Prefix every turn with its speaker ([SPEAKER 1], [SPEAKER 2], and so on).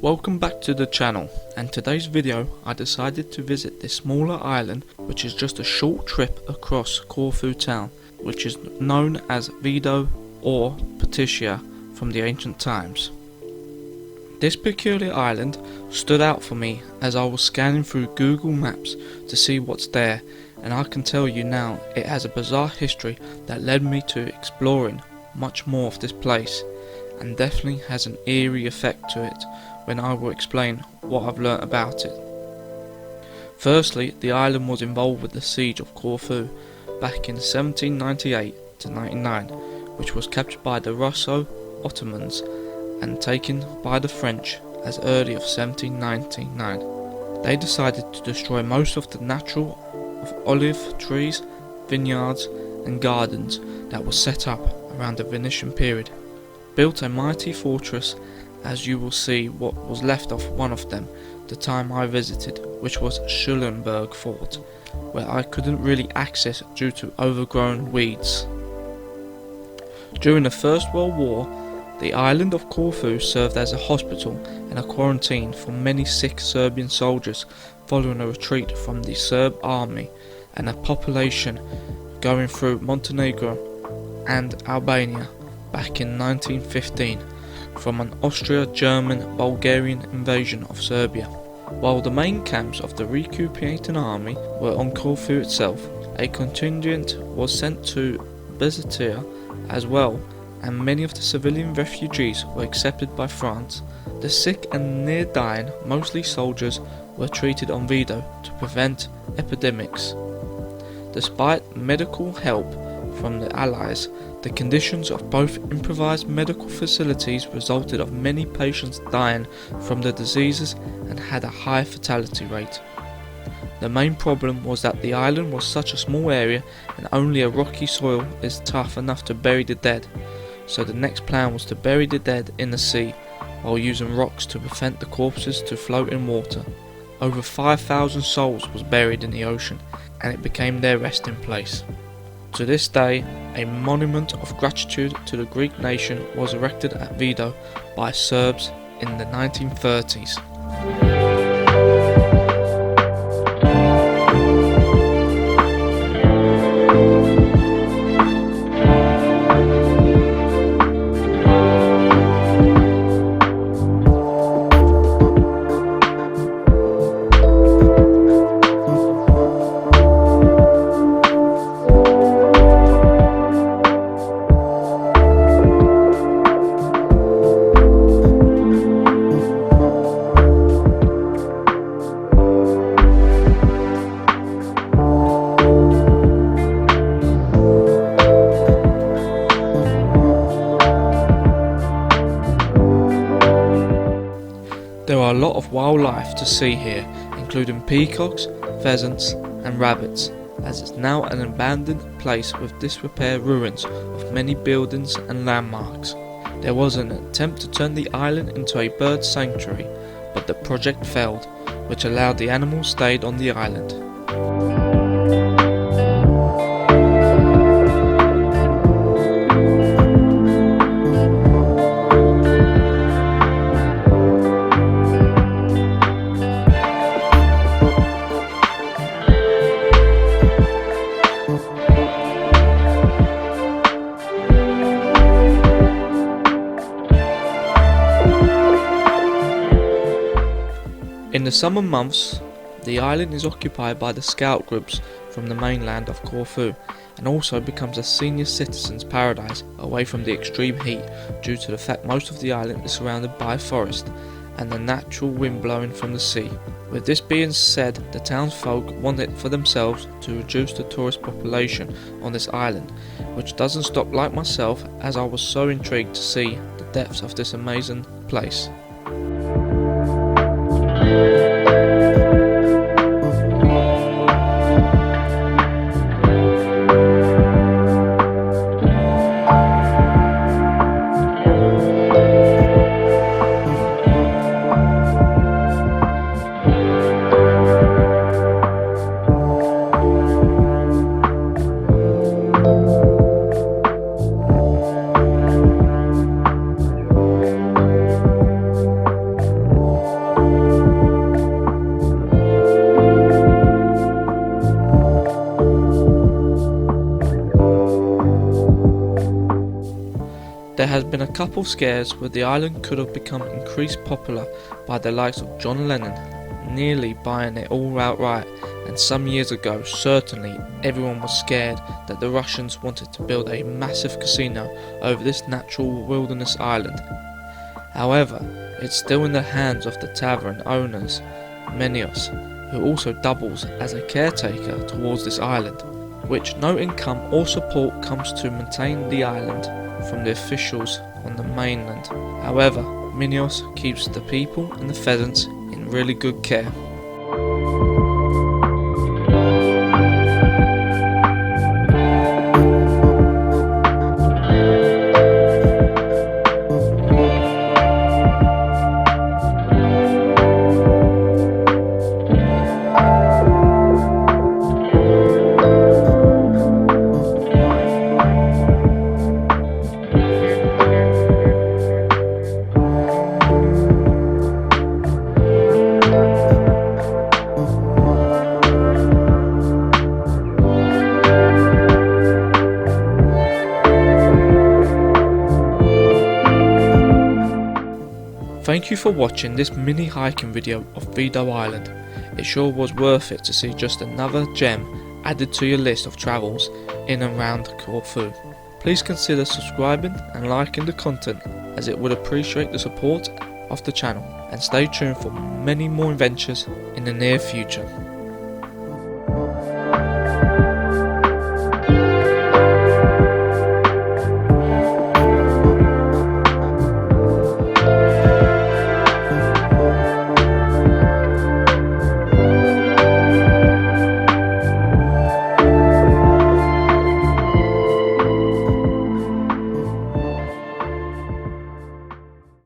[SPEAKER 1] Welcome back to the channel, and today's video I decided to visit this smaller island which is just a short trip across Corfu town, which is known as Vido or Patricia from the ancient times. This peculiar island stood out for me as I was scanning through Google Maps to see what's there, and I can tell you now it has a bizarre history that led me to exploring much more of this place, and definitely has an eerie effect to it when I will explain what I've learnt about it. Firstly, the island was involved with the siege of Corfu back in 1798 to 99, which was captured by the Russo-Ottomans and taken by the French as early as 1799. They decided to destroy most of the natural of olive trees, vineyards and gardens that were set up around the Venetian period, built a mighty fortress, as you will see what was left of one of them the time I visited, which was Schulenburg Fort, where I couldn't really access due to overgrown weeds. During the First World War, the island of Corfu served as a hospital and a quarantine for many sick Serbian soldiers following a retreat from the Serb army and a population going through Montenegro and Albania back in 1915 from an Austro-German-Bulgarian invasion of Serbia. While the main camps of the recuperating army were on Corfu itself, a contingent was sent to Byzantia as well, and many of the civilian refugees were accepted by France. The sick and near dying, mostly soldiers, were treated on Vido to prevent epidemics. Despite medical help from the Allies, the conditions of both improvised medical facilities resulted of many patients dying from the diseases and had a high fatality rate. The main problem was that the island was such a small area and only a rocky soil is tough enough to bury the dead, so the next plan was to bury the dead in the sea while using rocks to prevent the corpses to float in water. Over 5,000 souls was buried in the ocean, and it became their resting place. To this day, a monument of gratitude to the Greek nation was erected at Vido by Serbs in the 1930s. There are a lot of wildlife to see here, including peacocks, pheasants and rabbits, as it's now an abandoned place with disrepair ruins of many buildings and landmarks. There was an attempt to turn the island into a bird sanctuary, but the project failed, which allowed the animals stayed on the island. In the summer months, the island is occupied by the scout groups from the mainland of Corfu, and also becomes a senior citizens' paradise away from the extreme heat due to the fact most of the island is surrounded by forest and the natural wind blowing from the sea. With this being said, the townsfolk want it for themselves to reduce the tourist population on this island, which doesn't stop like myself, as I was so intrigued to see the depths of this amazing place. a couple scares where the island could have become increased popular by the likes of John Lennon nearly buying it all outright, and some years ago certainly everyone was scared that the Russians wanted to build a massive casino over this natural wilderness island. However, it's still in the hands of the tavern owners, Menios, who also doubles as a caretaker towards this island, which no income or support comes to maintain the island from the officials on the mainland. However, Menios keeps the people and the pheasants in really good care. Thank you for watching this mini hiking video of Vido Island. It sure was worth it to see just another gem added to your list of travels in and around Corfu. Please consider subscribing and liking the content, as it would appreciate the support of the channel, and stay tuned for many more adventures in the near future.